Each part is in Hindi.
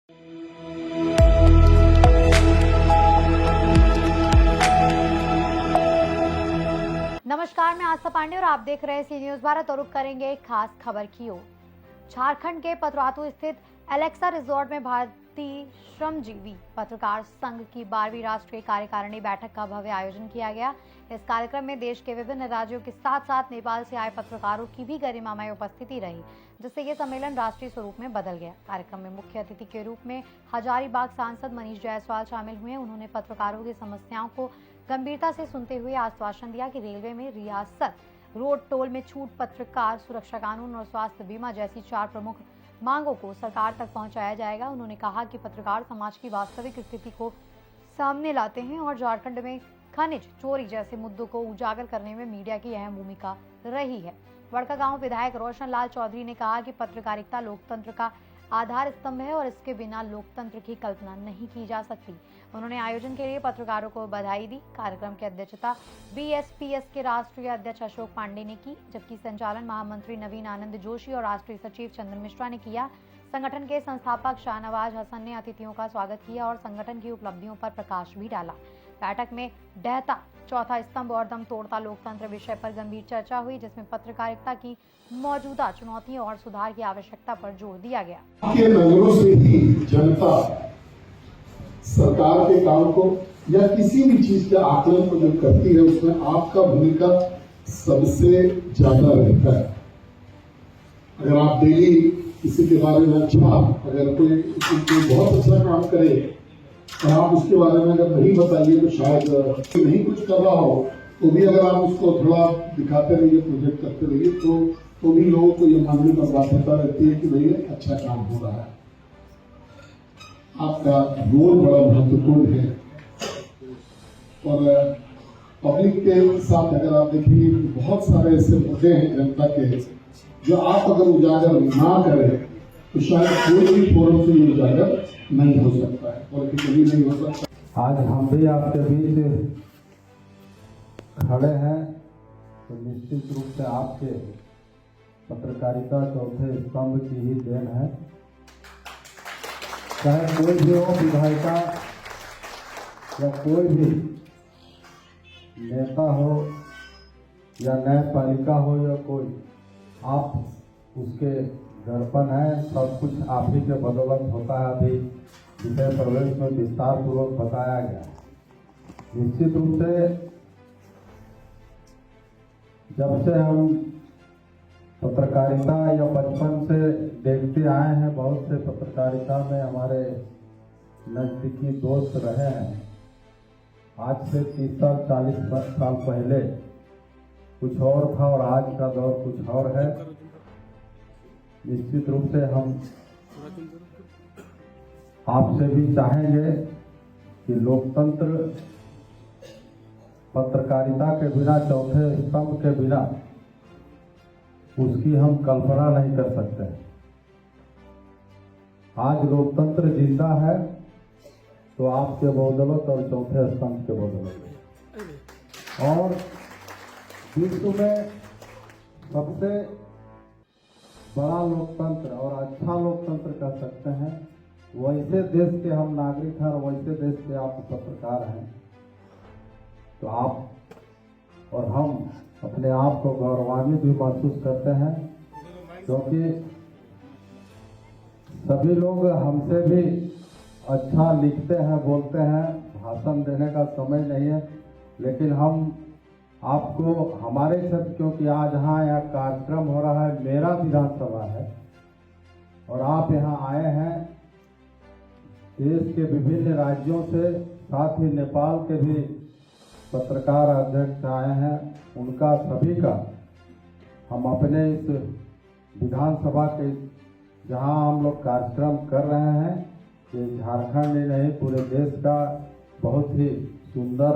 नमस्कार, मैं आस्था पांडे और आप देख रहे हैं सी न्यूज भारत और रुक करेंगे एक खास खबर की ओर। झारखंड के पतरातू स्थित एलेक्सा रिजॉर्ट में भारतीय श्रमजीवी पत्रकार संघ की 12वीं राष्ट्रीय कार्यकारिणी बैठक का भव्य आयोजन किया गया। इस कार्यक्रम में देश के विभिन्न राज्यों के साथ साथ नेपाल से आए पत्रकारों की भी गरिमामय उपस्थिति रही, जिससे ये सम्मेलन राष्ट्रीय स्वरूप में बदल गया। कार्यक्रम में मुख्य अतिथि के रूप में हजारीबाग सांसद मनीष जायसवाल शामिल हुए। उन्होंने पत्रकारों की समस्याओं को गंभीरता से सुनते हुए आश्वासन दिया कि रेलवे में रियासत, रोड टोल में छूट, पत्रकार सुरक्षा कानून और स्वास्थ्य बीमा जैसी 4 प्रमुख मांगों को सरकार तक पहुंचाया जाएगा। उन्होंने कहा कि पत्रकार समाज की वास्तविक स्थिति को सामने लाते हैं और झारखंड में खनिज चोरी जैसे मुद्दों को उजागर करने में मीडिया की अहम भूमिका रही है। बड़कागांव विधायक रोशन लाल चौधरी ने कहा कि पत्रकारिता लोकतंत्र का आधार स्तंभ है और इसके बिना लोकतंत्र की कल्पना नहीं की जा सकती। उन्होंने आयोजन के लिए पत्रकारों को बधाई दी। कार्यक्रम की अध्यक्षता बीएसपीएस के राष्ट्रीय अध्यक्ष अशोक पांडे ने की, जबकि संचालन महामंत्री नवीन आनंद जोशी और राष्ट्रीय सचिव चंदन मिश्रा ने किया। संगठन के संस्थापक शाहनवाज हसन ने अतिथियों का स्वागत किया और संगठन की उपलब्धियों पर प्रकाश भी डाला। बैठक में डहता चौथा स्तंभ और दम तोड़ता लोकतंत्र विषय पर गंभीर चर्चा हुई, जिसमें पत्रकारिता की मौजूदा चुनौतियों और सुधार की आवश्यकता पर जोर दिया गया। आपके नजरों से ही जनता सरकार के काम को या किसी भी चीज के आकलन को जो करती है, उसमें आपका भूमिका सबसे ज्यादा रहता है। अगर आप डेली किसी के बारे में अगर कोई बहुत अच्छा काम करे और आप उसके बारे में अगर नहीं बताइए तो शायद नहीं कुछ कर रहा हो तो भी अगर आप उसको थोड़ा दिखाते रहिए, प्रोजेक्ट करते रहिए तो भी लोगों को ये मानने पर बाध्यता रहती है कि भाई अच्छा काम हो रहा है। आपका रोल बड़ा महत्वपूर्ण है और पब्लिक के साथ अगर आप देखेंगे बहुत सारे ऐसे मुद्दे हैं जनता के जो आप अगर उजागर ना करें तो शायद कोई भी फोरम से ये उजागर नहीं हो सकता है, पॉलिटिकली नहीं हो सकता। आज हम भी आपके बीच खड़े हैं तो निश्चित रूप से आपके पत्रकारिता चौथे स्तंभ की ही देन है। चाहे कोई भी हो, विधायिका या कोई भी नेता हो या न्यायपालिका हो या कोई, आप उसके दर्पण है। सब कुछ आप ही के बदौलत होता है। अभी विषय प्रवेश में विस्तार पूर्वक बताया गया। निश्चित रूप से जब से हम पत्रकारिता या बचपन से देखते आए हैं, बहुत से पत्रकारिता में हमारे नजदीकी दोस्त रहे हैं। आज से 30 साल 40 साल पहले कुछ और था और आज का दौर कुछ और है। निश्चित रूप से हम आपसे भी चाहेंगे कि लोकतंत्र पत्रकारिता के बिना, चौथे स्तंभ के बिना, उसकी हम कल्पना नहीं कर सकते। आज लोकतंत्र जिंदा है तो आपके बदौलत और चौथे स्तंभ के बदौलत। और विश्व में सबसे बड़ा लोकतंत्र और अच्छा लोकतंत्र कह सकते हैं, वैसे देश के हम नागरिक हैं और वैसे देश के आप पत्रकार हैं। तो आप और हम अपने आप को गौरवान्वित भी महसूस करते हैं, क्योंकि सभी लोग हमसे भी अच्छा लिखते हैं, बोलते हैं। भाषण देने का समय नहीं है, लेकिन हम आपको हमारे शब्द, क्योंकि आज यहाँ कार्यक्रम हो रहा है, मेरा विधानसभा है और आप यहाँ आए हैं देश के विभिन्न राज्यों से, साथ ही नेपाल के भी पत्रकार अध्यक्ष आए हैं। उनका सभी का हम अपने इस विधानसभा के जहां हम लोग कार्यक्रम कर रहे हैं, ये झारखंड ही नहीं पूरे देश का बहुत ही सुंदर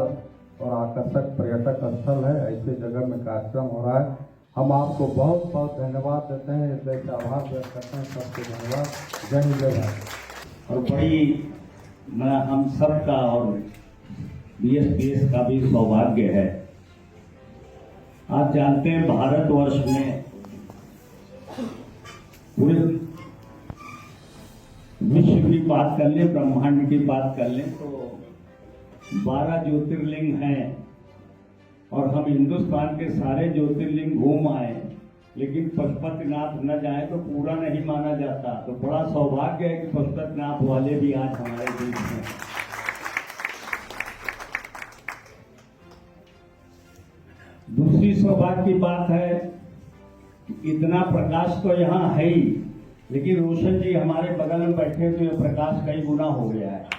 और आकर्षक पर्यटक स्थल है। ऐसे जगह में कार्यक्रम हो रहा है। हम आपको बहुत बहुत धन्यवाद देते हैं, इसलिए आभार व्यक्त करते हैं। सबको धन्यवाद। जय हिंद, जय भारत। और बड़ी हम सबका और बीएसपीएस का भी सौभाग्य है। आप जानते हैं भारतवर्ष में पूरे विश्व की बात कर लें, ब्रह्मांड की बात कर लें तो 12 ज्योतिर्लिंग हैं और हम हिंदुस्तान के सारे ज्योतिर्लिंग घूम आए, लेकिन पशुपतिनाथ न जाए तो पूरा नहीं माना जाता। तो बड़ा सौभाग्य है कि पशुपतिनाथ वाले भी आज हमारे बीच हैं। दूसरी सौभाग्य की बात है कि इतना प्रकाश तो यहाँ है ही, लेकिन रोशन जी हमारे बगल में बैठे तो ये प्रकाश कई गुना हो गया है।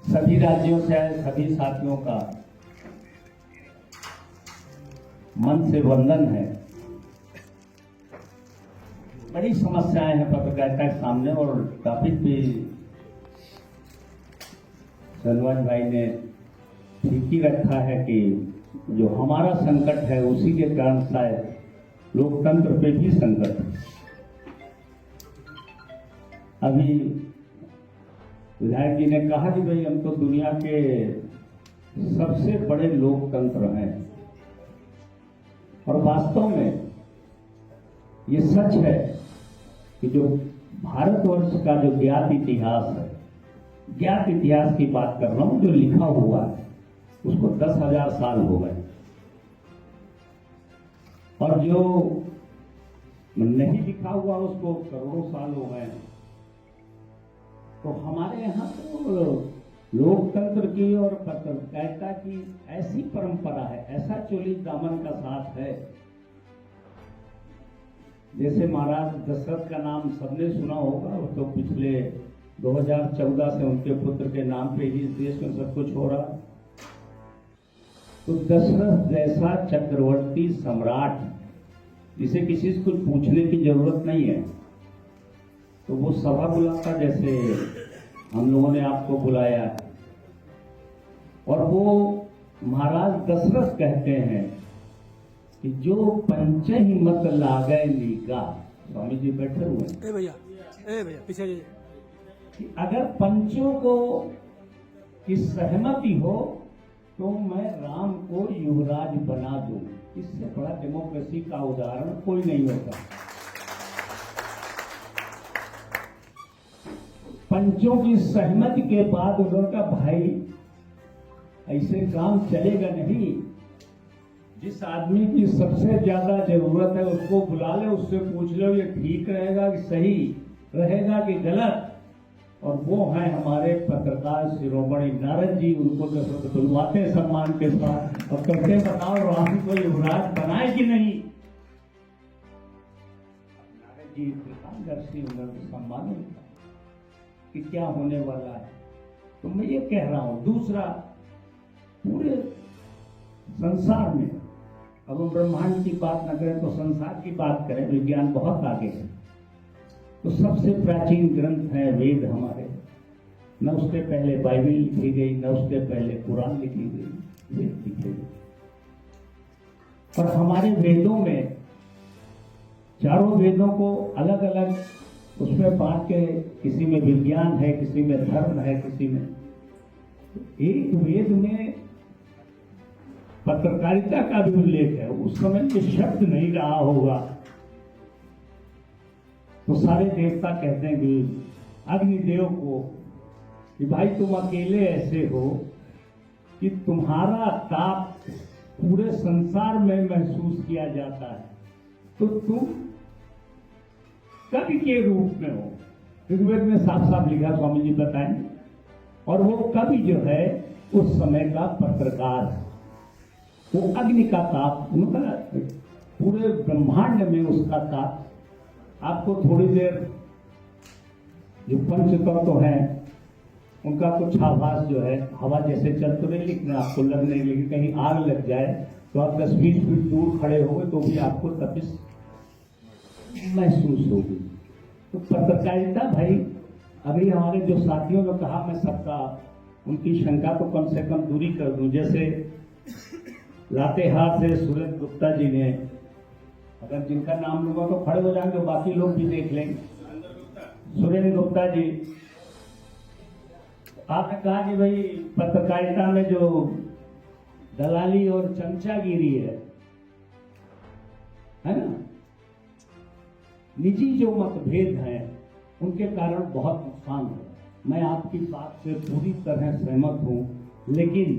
सभी राज्यों से आए सभी साथियों का मन से वंदन है। बड़ी समस्याएं हैं पत्रकारिता के सामने और टॉपिक भी सलमान भाई ने ठीक ही रखा है कि जो हमारा संकट है उसी के कारण शायद लोकतंत्र पे भी संकट है। अभी विधायक जी ने कहा कि भाई हम तो दुनिया के सबसे बड़े लोकतंत्र हैं, और वास्तव में ये सच है कि जो भारतवर्ष का जो ज्ञात इतिहास है, ज्ञात इतिहास की बात कर रहा हूं, जो लिखा हुआ है उसको 10,000 साल हो गए, और जो नहीं लिखा हुआ उसको करोड़ों साल हो गए। तो हमारे यहाँ तो लोकतंत्र की और पत्रकारिता की ऐसी परंपरा है, ऐसा चोली दामन का साथ है। जैसे महाराज दशरथ का नाम सबने सुना होगा, वो तो पिछले 2014 से उनके पुत्र के नाम पे ही इस देश में सब कुछ हो रहा। तो दशरथ जैसा चक्रवर्ती सम्राट जिसे किसी से कुछ पूछने की जरूरत नहीं है, तो वो सभा बुलाता जैसे हम लोगों ने आपको बुलाया, और वो महाराज दशरथ कहते हैं कि जो पंच ही मत लागे लीगा। स्वामी जी बैठे हुए हैं। ए भैया पीछे जाइए। कि अगर पंचों को की सहमति हो तो मैं राम को युवराज बना दूं। इससे बड़ा डेमोक्रेसी का उदाहरण कोई नहीं होता। पंचों की सहमति के बाद उन्होंने कहा भाई ऐसे काम चलेगा नहीं, जिस आदमी की सबसे ज्यादा जरूरत है उसको बुला ले, उससे पूछ लो ये ठीक रहेगा कि सही रहेगा कि गलत। और वो है हमारे पत्रकार शिरोमणि नारद जी, उनको तो बुलवाते हैं सम्मान के साथ और कहते बताओ राम को युवराज बनाए कि नहीं। नारद जी प्रधानदर्शी उन्होंने सम्मान होता कि क्या होने वाला है। तो मैं ये कह रहा हूं, दूसरा पूरे संसार में, अब हम ब्रह्मांड की बात न करें तो संसार की बात करें, विज्ञान बहुत आगे है। तो सबसे प्राचीन ग्रंथ है वेद हमारे, न उसके पहले बाइबल लिखी गई, न उसके पहले कुरान लिखी गई, वेद लिखे गए। और हमारे वेदों में चारों वेदों को अलग अलग उसमें बांट के, किसी में विज्ञान है, किसी में धर्म है, किसी में, एक वेद में पत्रकारिता का भी उल्लेख है। उस समय ये शब्द नहीं रहा होगा तो सारे देवता कहते हैं कि अग्निदेव को कि भाई तुम अकेले ऐसे हो कि तुम्हारा ताप पूरे संसार में महसूस किया जाता है, तो तुम कवि के रूप में हो। ऋग्वेद में साफ साफ लिखा, स्वामी जी बताएंगे। और वो कवि जो है उस समय का पत्रकार है, वो अग्नि का ताप, उनका पूरे ब्रह्मांड में उसका ताप। आपको थोड़ी देर जो पंचतत्व हैं उनका कुछ आभास जो है हवा जैसे चल तो नहीं, लेकिन आपको लग नहीं, लेकिन कहीं आग लग जाए तो आप 10-20 फीट दूर खड़े हो गए तो भी आपको तपिश महसूस होगी। तो पत्रकारिता भाई, अभी हमारे जो साथियों ने कहा, मैं सबका उनकी शंका को कम से कम दूरी कर दूं। जैसे लातेहार से सुरेंद्र गुप्ता जी ने, अगर जिनका नाम लूंगा तो खड़े हो जाएंगे, बाकी लोग भी देख लेंगे। सुरेंद्र गुप्ता जी, आपने कहा कि भाई पत्रकारिता में जो दलाली और चमचागिरी है ना, निजी जो मतभेद हैं उनके कारण बहुत नुकसान हो। मैं आपकी बात से पूरी तरह सहमत हूं, लेकिन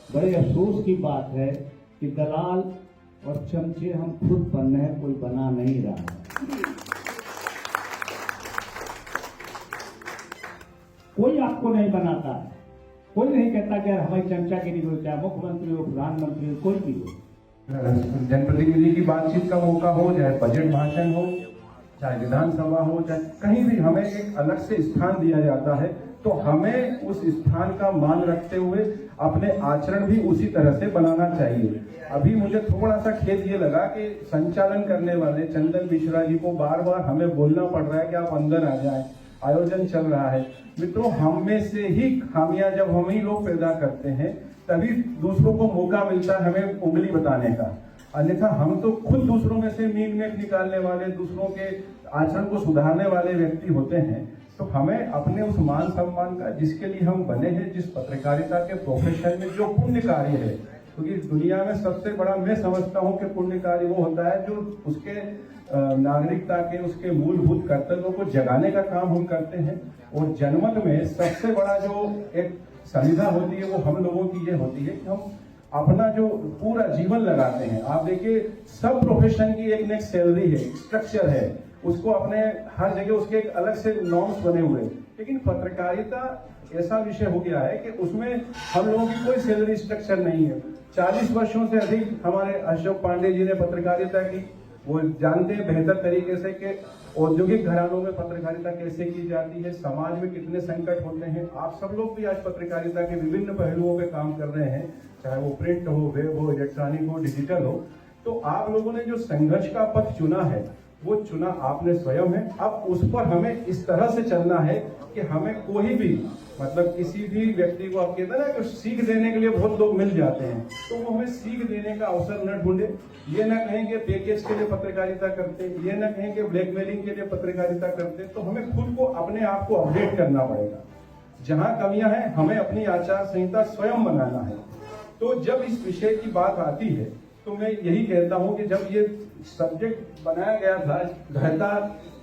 बड़े अफसोस की बात है कि दलाल और चमचे हम खुद बन रहे हैं, कोई बना नहीं रहा है। कोई आपको नहीं बनाता है, कोई नहीं कहता कि हमारी चमचागिरी हो, चाहे मुख्यमंत्री हो, प्रधानमंत्री हो, कोई भी हो। जनप्रतिनिधि की बातचीत का मौका हो, चाहे बजट भाषण हो, चाहे विधानसभा हो, चाहे कहीं भी हमें एक अलग से स्थान दिया जाता है, तो हमें उस स्थान का मान रखते हुए अपने आचरण भी उसी तरह से बनाना चाहिए। अभी मुझे थोड़ा सा खेद ये लगा कि संचालन करने वाले चंदन मिश्रा जी को बार बार हमें बोलना पड़ रहा है कि आप अंदर आ जाएं, आयोजन चल रहा है। मित्रों, हम में से ही खामियां जब हम ही लोग पैदा करते हैं तभी दूसरों को मौका मिलता है हमें उंगली बताने का, अन्यथा हम तो खुद दूसरों में से मीन मेख निकालने वाले, दूसरों के आचरण को सुधारने वाले व्यक्ति होते हैं। तो हमें अपने उस मान सम्मान का, जिसके लिए हम बने हैं, जिस पत्रकारिता के प्रोफेशन में जो पुण्य कार्य है, क्योंकि दुनिया में सबसे बड़ा मैं समझता हूं कि पुण्य कार्य वो होता है जो उसके नागरिकता के, उसके मूलभूत कर्तव्यों को जगाने का काम हम करते हैं। और जनमत में सबसे बड़ा जो एक संविधा होती है वो हम लोगों की ये होती है कि हम अपना जो पूरा जीवन लगाते हैं। आप देखिए, सब प्रोफेशन की एक न एक सैलरी है, स्ट्रक्चर है, उसको अपने हर जगह उसके एक अलग से नॉर्म्स बने हुए, लेकिन पत्रकारिता ऐसा विषय हो गया है कि उसमें हम लोगों की कोई सैलरी स्ट्रक्चर नहीं है। 40 वर्षों से अधिक हमारे अशोक पांडे जी ने पत्रकारिता की, वो जानते हैं बेहतर तरीके से कि औद्योगिक घरानों में पत्रकारिता कैसे की जाती है, समाज में कितने संकट होते हैं। आप सब लोग भी आज पत्रकारिता के विभिन्न पहलुओं पे काम कर रहे हैं, चाहे वो प्रिंट हो, वेब हो, इलेक्ट्रॉनिक हो, डिजिटल हो। तो आप लोगों ने जो संघर्ष का पथ चुना है वो चुना आपने स्वयं है। अब उस पर हमें इस तरह से चलना है कि हमें कोई भी, मतलब किसी भी व्यक्ति को, आप कहते हैं ना कि सीख देने के लिए बहुत लोग मिल जाते हैं, तो वो हमें सीख देने का अवसर न ढूंढे। ये ना कहें कि पैकेज के लिए पत्रकारिता करते, ये ना कहें कि ब्लैकमेलिंग के लिए पत्रकारिता करते। तो हमें खुद को, अपने आप को अपडेट करना पड़ेगा। जहां कमियां हैं हमें अपनी आचार संहिता स्वयं बनाना है। तो जब इस विषय की बात आती है तो मैं यही कहता हूं कि जब ये सब्जेक्ट बनाया गया था, ढहता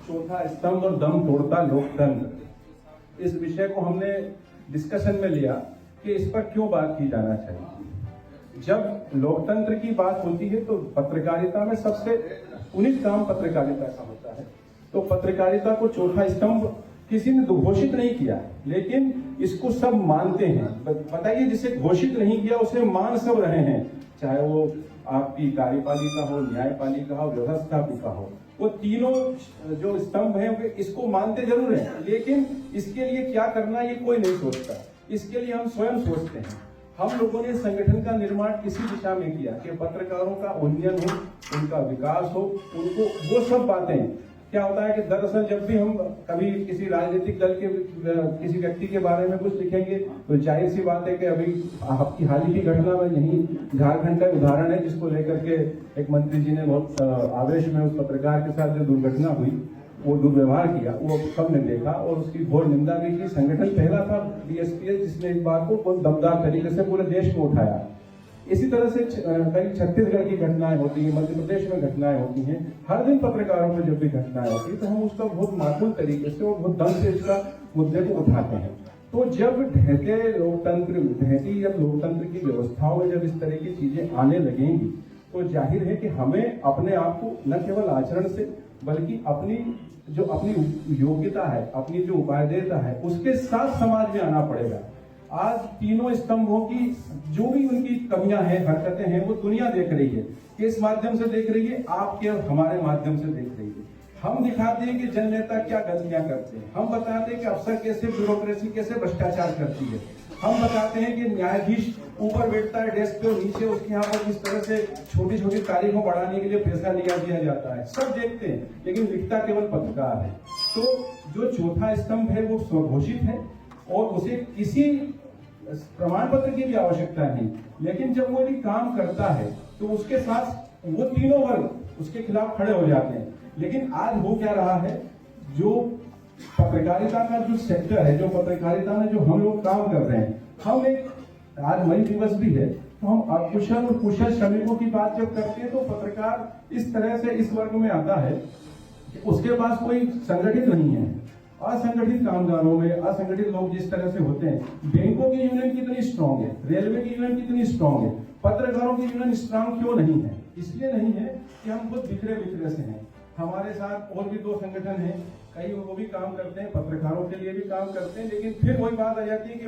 चौथा स्तंभ और दम तोड़ता लोकतंत्र, इस विषय को हमने डिस्कशन में लिया कि इस पर क्यों बात की जाना चाहिए। जब लोकतंत्र की बात होती है तो पत्रकारिता में सबसे उन्नीत काम पत्रकारिता का होता है। तो पत्रकारिता को चौथा स्तंभ किसी ने घोषित नहीं किया, लेकिन इसको सब मानते हैं। बताइए, जिसे घोषित नहीं किया उसे मान सब रहे हैं, चाहे वो आपकी कार्यपालिका हो, न्यायपालिका हो, व्यवस्थापिका हो। वो तीनों जो स्तंभ हैं इसको मानते जरूर हैं, लेकिन इसके लिए क्या करना ये कोई नहीं सोचता। इसके लिए हम स्वयं सोचते हैं। हम लोगों ने संगठन का निर्माण किसी दिशा में किया कि पत्रकारों का उन्नयन हो, उनका विकास हो, उनको वो सब बातें। क्या होता है कि दरअसल जब भी हम कभी किसी राजनीतिक दल के किसी व्यक्ति के बारे में कुछ लिखेंगे तो जाहिर सी बात है कि अभी आपकी हाल ही की घटना में यही झारखंड का उदाहरण है, जिसको लेकर के एक मंत्री जी ने बहुत आवेश में उस पत्रकार के साथ जो दुर्घटना हुई, वो दुर्व्यवहार किया, वो सबने देखा और उसकी घोर निंदा भी की। संगठन पहला था बीएसपीएस जिसने इस बात को बहुत दमदार तरीके से पूरे देश में उठाया। इसी तरह से कई छत्तीसगढ़ की घटनाएं होती हैं, मध्य प्रदेश में घटनाएं होती हैं। हर दिन पत्रकारों में जब भी घटनाएं होती है तो हम उसका बहुत माकूल तरीके से और बहुत दम से इसका मुद्दे को उठाते हैं। तो जब ढहती जब लोकतंत्र की व्यवस्थाओं में जब इस तरह की चीजें आने लगेंगी तो जाहिर है कि हमें अपने आप को न केवल आचरण से बल्कि अपनी योग्यता है, अपनी जो उपादेयता है, उसके साथ समाज में आना पड़ेगा। आज तीनों स्तंभों की जो भी उनकी कमियां हैं, हरकतें हैं, वो दुनिया देख रही है। किस माध्यम से देख रही है? आपके और हमारे माध्यम से देख रही है। हम दिखाते हैं कि जननेता क्या गलतियां करते हैं, हम बताते हैं कि अफसर कैसे, ब्यूरोक्रेसी कैसे भ्रष्टाचार करती है, हम बताते हैं कि न्यायाधीश ऊपर बैठता है डेस्क पे और नीचे उसके यहाँ पर किस तरह से छोटी छोटी तारीखों बढ़ाने के लिए पैसा दिया जाता है। सब देखते हैं, लेकिन लिखता केवल पत्रकार है। तो जो चौथा स्तंभ है वो स्वघोषित है और उसे किसी प्रमाण पत्र की भी आवश्यकता नहीं, लेकिन जब वो भी काम करता है तो उसके साथ वो तीनों वर्ग उसके खिलाफ खड़े हो जाते हैं। लेकिन आज हो क्या रहा है, जो पत्रकारिता का जो सेक्टर है, जो पत्रकारिता में जो हम लोग काम कर रहे हैं, हम एक आज मई दिवस भी है तो हम अकुशल और कुशल श्रमिकों की बात जब करते हैं तो पत्रकार इस तरह से इस वर्ग में आता है उसके पास कोई संगठित नहीं है। असंगठित कामगारों में असंगठित लोग जिस तरह से होते हैं, बैंकों की यूनियन कितनी स्ट्रांग है, रेलवे की यूनियन कितनी स्ट्रांग है, पत्रकारों की यूनियन स्ट्रांग क्यों नहीं है? इसलिए नहीं है कि हम खुद बिखरे बिखरे से हैं। हमारे साथ और भी 2 संगठन हैं, कई वो भी काम करते हैं, पत्रकारों के लिए भी काम करते हैं, लेकिन फिर वही बात आ जाती है कि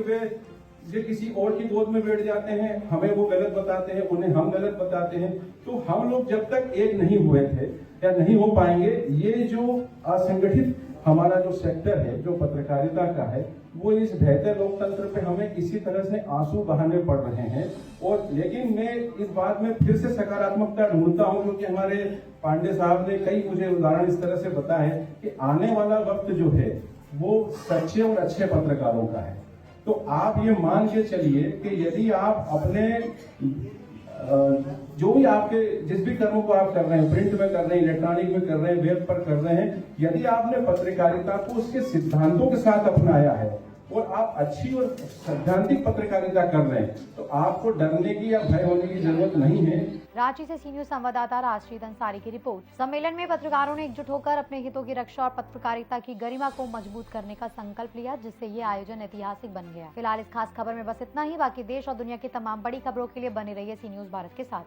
वे किसी और की गोद में बैठ जाते हैं, हमें वो गलत बताते हैं, उन्हें हम गलत बताते हैं। तो हम लोग जब तक एक नहीं हुए थे या नहीं हो पाएंगे, ये जो असंगठित हमारा जो सेक्टर है, जो पत्रकारिता का है, वो इस बेहतर लोकतंत्र पे हमें किसी तरह से आंसू बहाने पड़ रहे हैं। और लेकिन मैं इस बात में फिर से सकारात्मकता ढूंढता हूं, क्योंकि हमारे पांडे साहब ने कई मुझे उदाहरण इस तरह से बताए कि आने वाला वक्त जो है वो सच्चे और अच्छे पत्रकारों का है। तो आप ये मान के चलिए कि यदि आप अपने जो भी आपके जिस भी कर्मों को आप कर रहे हैं, प्रिंट में कर रहे हैं, इलेक्ट्रॉनिक में कर रहे हैं, वेब पर कर रहे हैं, यदि आपने पत्रकारिता को उसके सिद्धांतों के साथ अपनाया है और आप अच्छी और सैद्धांतिक पत्रकारिता कर रहे हैं, तो आपको डरने की या भय होने की जरूरत नहीं है। रांची से सी न्यूज संवाददाता राजश्री अंसारी की रिपोर्ट। सम्मेलन में पत्रकारों ने एकजुट होकर अपने हितों की रक्षा और पत्रकारिता की गरिमा को मजबूत करने का संकल्प लिया, जिससे ये आयोजन ऐतिहासिक बन गया। फिलहाल इस खास खबर में बस इतना ही। बाकी देश और दुनिया की तमाम बड़ी खबरों के लिए बने रहिए सी न्यूज भारत के साथ।